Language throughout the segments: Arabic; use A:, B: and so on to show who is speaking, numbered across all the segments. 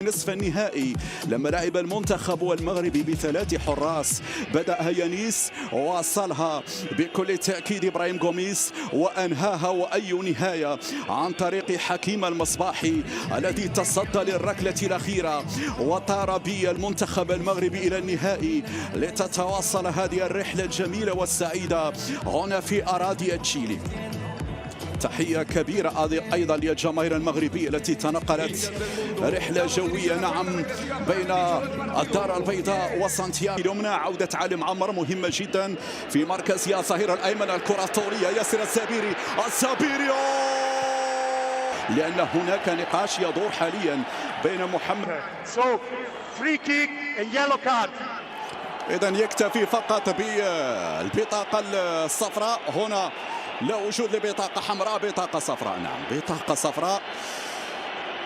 A: نصف النهائي لما لعب المنتخب المغربي بثلاث حراس. بدأها يانيس، واصلها بكل تأكيد إبراهيم غوميس، وأنهاها وأي نهاية عن طريق حكيم المصباحي الذي تصدى للركلة الأخيرة وطار بالمنتخب المغربي إلى النهائي لتتواصل هذه الرحلة الجميلة والسعيدة هنا في أراضي تشيلي. تحية كبيرة أيضا للجماهير المغربية التي تنقلت رحلة جوية بين الدار البيضاء وسانتياغو. اليمنى عودة علي معمر مهمة جدا في مركز يا ظهير الأيمن. الكرة الطولية ياسر الزبيري لأن هناك نقاش يدور حاليا بين محمد.
B: free kick and yellow card.
A: إذن يكتفي فقط بالبطاقة الصفراء. هنا لا وجود لبطاقة حمراء، بطاقة صفراء. نعم، بطاقة صفراء.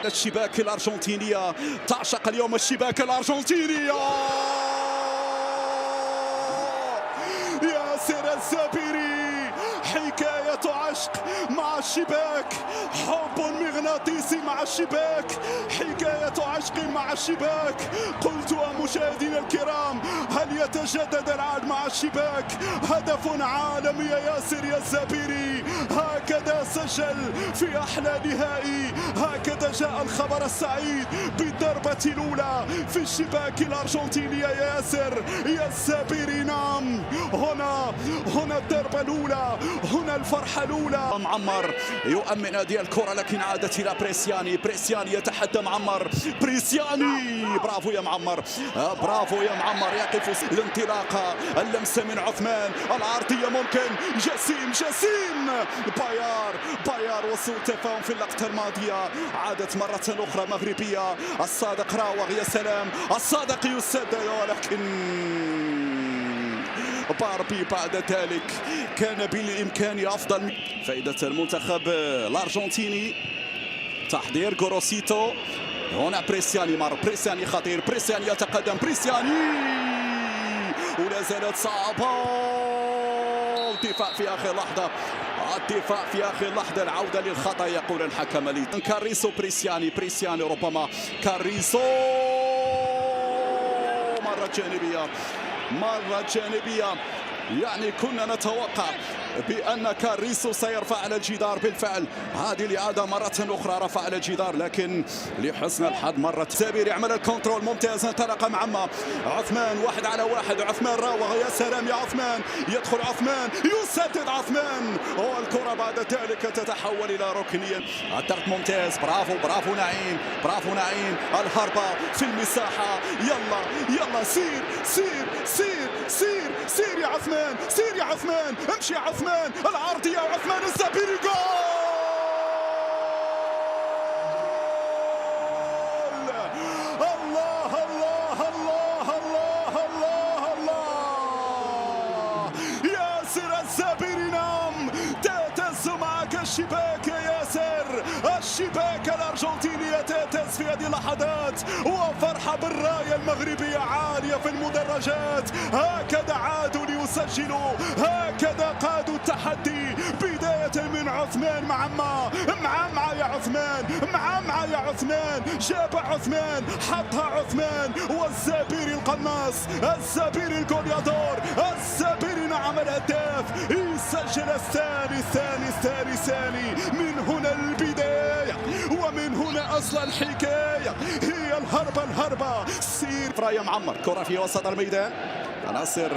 A: الشباك الأرجنتينية تعشق اليوم الشباك الأرجنتينية. ياسر الزبيري حكاية عشق مع الشباك، حب مغناطيسي مع الشباك، حكاية عشق مع الشباك. قلت مشاهدينا الكرام، هل يتجدد العهد مع الشباك؟ هدف عالمي يا ياسر يا الزبيري. هكذا سجل في أحلى نهائي، هكذا جاء الخبر السعيد بالضربة الأولى في الشباك الأرجنتيني يا ياسر يا الزبيري. نعم، هنا الضربة الأولى، هنا الفرحة الأولى. معمر يؤمن هذه الكرة لكن عادت إلى بريسياني. بريسياني يتحدى معمر. بريسياني، برافو يا معمر، برافو يا معمر. يقف الانطلاقة، اللمسة من عثمان، العرضية ممكن. جسيم بايار وسوء تفاهم في اللقطة الماضية. عادت مرة أخرى مغربية. الصادق راوغ، يا سلام، الصادق يسدد ولكن باربي بعد ذلك كان بالإمكان أفضل. فائدة المنتخب الأرجنتيني. تحضير غوروسيتو. هنا بريسياني مر، بريسياني خطير، بريسياني يتقدم، بريسياني ولا زالت صعبة. الدفاع في آخر لحظة، الدفاع في آخر لحظة، العودة للخطأ يقول الحكم لي. كاريسو بريسياني ربما كاريسو مرة جانبية. يعني كنا نتوقع بأن كاريسو سيرفع على الجدار. بالفعل هذه الإعادة مرة أخرى رفع على الجدار، لكن لحسن الحظ مرة زبير يعمل الكنترول ممتاز. انطلق معما عثمان 1 على 1. عثمان راوغ، يا سلام يا عثمان، يدخل عثمان، يسدد عثمان، والكرة بعد ذلك تتحول إلى ركنية. الضغط ممتاز، برافو نعيم، الهربة في المساحة. يلا سير يا عثمان، امشي يا عثمان، العرضية وعثمان الزبيري. جول! الله ياسر الزبيري. نعم، تهتز معك الشباك يا ياسر، الشباك الأرجنتيني تهتز في هذه اللحظات، وفرحة بالراية المغربية عالية في المدرجات. هكذا عادوا ليسجلوا، هكذا قادوا التحدي. بداية من عثمان معمع يا عثمان، جاب عثمان، حطها عثمان، والزبيري القناص، الزبيري الجوليادور، الزبيري نعم الهداف، يسجل الثاني. من هنا البداية، ومن هنا أصل الحكاية، هي الهربة. سير فرايا معمر، كرة في وسط الميدان. عناصر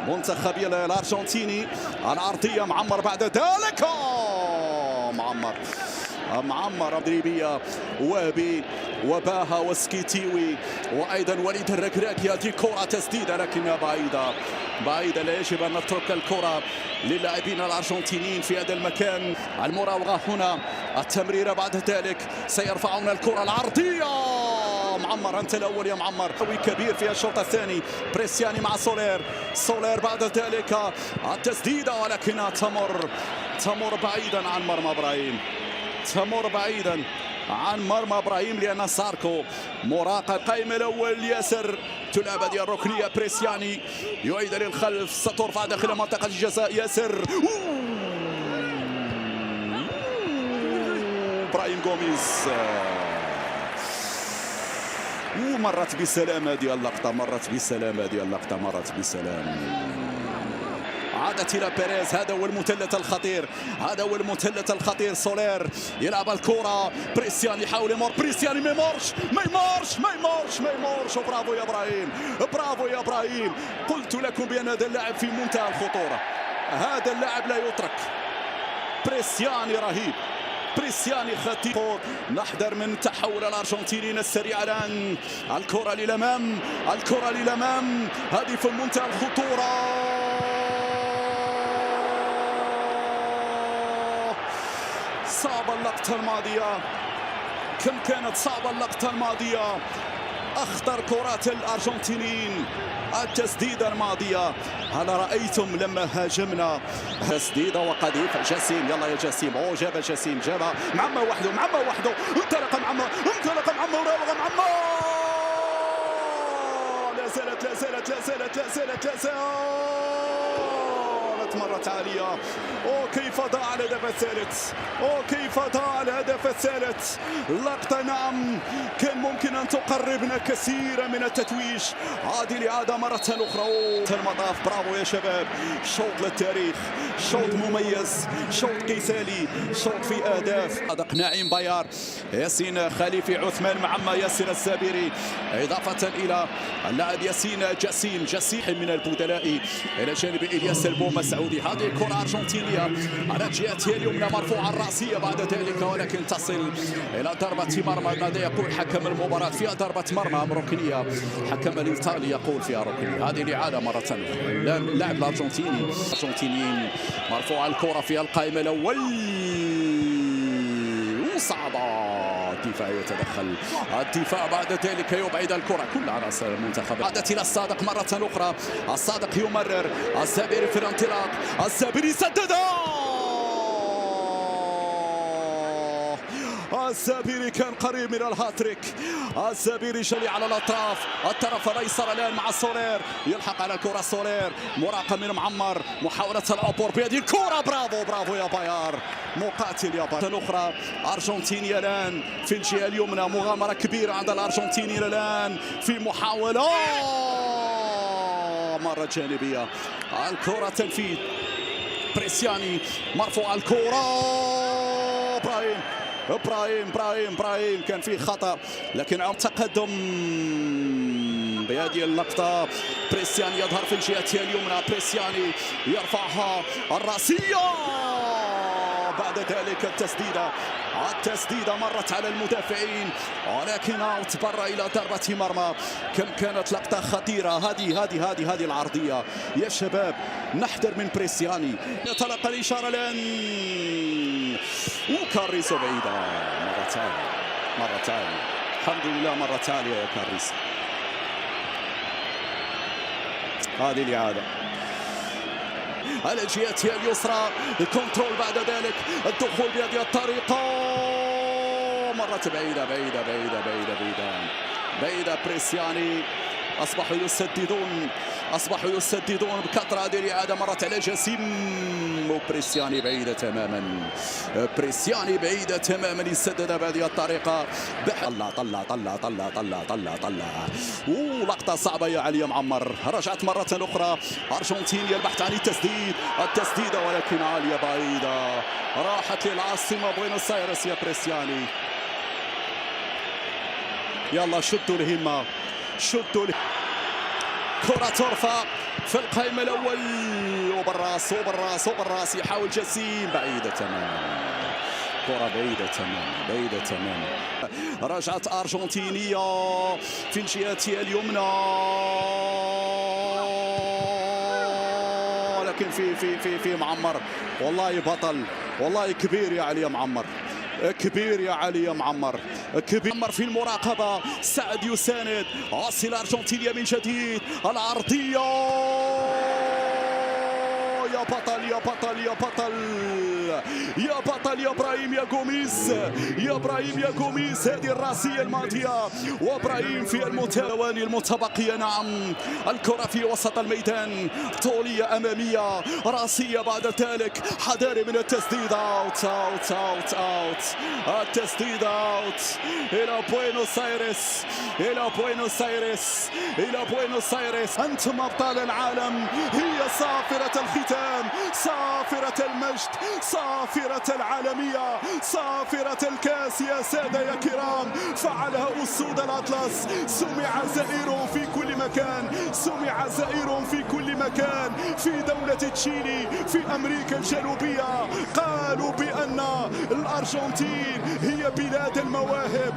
A: المنتخب الأرجنتيني، العرضية معمر بعد ذلك معمر دريبية، وهبي وباها وسكيتيوي وأيضا وليد الركراكي. هذه كرة تسديدة لكنها بعيدة. لا يجب أن نترك الكرة للاعبين الأرجنتينيين في هذا المكان. المراوغة هنا، التمريرة بعد ذلك، سيرفعون الكرة العرضية. معمر، أنت الأول يا معمر. قوي كبير في الشوط الثاني. بريسياني مع سولير بعد ذلك التسديدة، ولكنها تمر بعيدا عن مرمى إبراهيم، لأن ساركو مراقب. قائم الأول ياسر، تلعب هذه الركنية. بريسياني يعيد للخلف، سترفع داخل منطقة الجزاء. ياسر، إبراهيم غوميز ومرت بسلام هذه اللقطة، مرت بسلام هذه اللقطة، مرت بسلام. عادت الى بيريز، هذا هو المثلث الخطير، هذا هو المثلث الخطير. سولير يلعب الكرة، بريسيان يحاول يمر، بريسيان ما يمرش ما يمرش ما يمرش ما يمرش. برافو يا ابراهيم، برافو يا ابراهيم. قلت لكم بان هذا اللاعب في منتهى الخطورة، هذا اللاعب لا يترك. بريسياني رهيب، بريسياني خطير. نحذر من تحول الارجنتينيين السريع الان. الكرة للامام، الكرة للامام، هذه في منتهى الخطورة. صعبة اللقطة الماضية، كم كانت صعبة اللقطة الماضية. أخطر كرات الأرجنتينيين التسديدة الماضية. هل رأيتم لما هاجمنا؟ تسديدة وقذيفة جسيم، يلا يا جسيم. أوه جاب جسيم، جاب معما وحده، معما وحده، انطلق معما، انطلق معما وراوغ معما. لا زالت لا زالت لا زالت لا زالت لا زالت مرت عالية. أوه كيف ضاع الهدف الثالث، أوه كيف ضاع الهدف الثالث. لقطة نعم كان ممكن أن تقربنا كثيرا من التتويج. هذه الإعادة مرة أخرى. المطاف، برافو يا شباب، شوط للتاريخ، شوط مميز، شوط قتالي، شوط في أهداف. صادق نعيم بايار، ياسين خليفي، عثمان معما، ياسر الزابيري، إضافة إلى اللاعب ياسين جسيم، جسيم من البدلاء إلى جانب إلياس البوم سعودي. هذه كرة أرجنتينية على جهتها اليمنى مرفوعة الرأسية بعد ذلك، ولكن تصل إلى ضربة مرمى. ماذا يقول حكم المباراة؟ فيها ضربة مرمى ركنية، حكم الإيطالي يقول فيها ركنية. هذه الإعادة مرة أخرى. اللاعب الأرجنتيني، الأرجنتينيين مرفوعة الكرة في القائمة الأول، وصعبة. الدفاع يتدخل، الدفاع بعد ذلك يبعد الكرة. كل عناصر المنتخب عادت إلى الصادق مرة أخرى. الصادق يمرر، الزابيري في الانطلاق، الزابيري سدد. الزابيري كان قريب من الهاتريك. الزابيري جري على الأطراف، الطرف الأيسر الآن مع سولير، يلحق على الكرة سولير، مراقب من معمر، محاولة العبور بهذه الكرة. برافو برافو يا بايار، مقاتل يا بايار. أخرى أرجنتينيا الآن في الجهة اليمنى، مغامرة كبيرة عند الأرجنتينيين الآن في محاولة مرة جانبية. الكرة تنفيذ، بريسياني مرفوع الكرة، إبراهيم كان فيه خطأ، لكن عم تقدم بهذه اللقطة. بريسياني يظهر في الجهة اليمنى، بريسياني يرفعها الرأسية، بعد ذلك التسديدة مرت على المدافعين، ولكن اوت برا إلى ضربة مرمى. كم كانت لقطة خطيرة. هذه العرضية يا شباب. نحذر من بريسياني. يتلقى الإشارة الآن، وكاريسو بعيدة مرة تالية. الحمد لله مرة تالية يا كاريسو. هذه الإعادة على الجهة اليسرى، الكنترول بعد ذلك الدخول بهذه الطريقة، مرت بعيدة. بريسياني أصبحوا يسددون بكثرة. هذه الإعادة مرت على جسيم، وبريسياني بعيدة تماما، يسدد بهذه الطريقة. طلع ولقطة صعبة يا علي معمر. رجعت مرة أخرى أرجنتينيا البحث عن التسديدة، ولكن عالية بعيدة، راحت للعاصمة بوينوس آيرس يا بريسياني. يلا شدوا الهمة، كرة ترفع في القائمة الأول، وبالراس يحاول جسيم، بعيدة تماما، كرة بعيدة تماما. رجعت أرجنتينية في الجهة اليمنى، لكن في معمر. والله بطل، والله كبير يا علي معمر، كبير يا علي معمر، كبير في المراقبة. سعد يساند، أصل أرجنتينيا من جديد، العرضية يا بطل يا بطل يا بطل يا بطل يا ابراهيم يا غوميز، يا ابراهيم يا غوميز. هذه الراسيه الماضيه وابراهيم في الثواني المتبقيه. نعم، الكره في وسط الميدان، طوليه اماميه، راسيه بعد ذلك، حذاري من التسديد. اوت اوت اوت اوت، التسديد اوت الى بوينوس ايرس، الى بوينوس ايرس، الى بوينوس ايرس. انتم ابطال العالم. هي صافره الختام، صافره المجد، صافره العالميه، صافره الكاس يا ساده يا كرام. فعلها اسود الاطلس. سمع زئير في كل مكان، سمع زئير في كل مكان، في دولة تشيلي، في أمريكا الجنوبية. قالوا بأن الأرجنتين هي بلاد المواهب.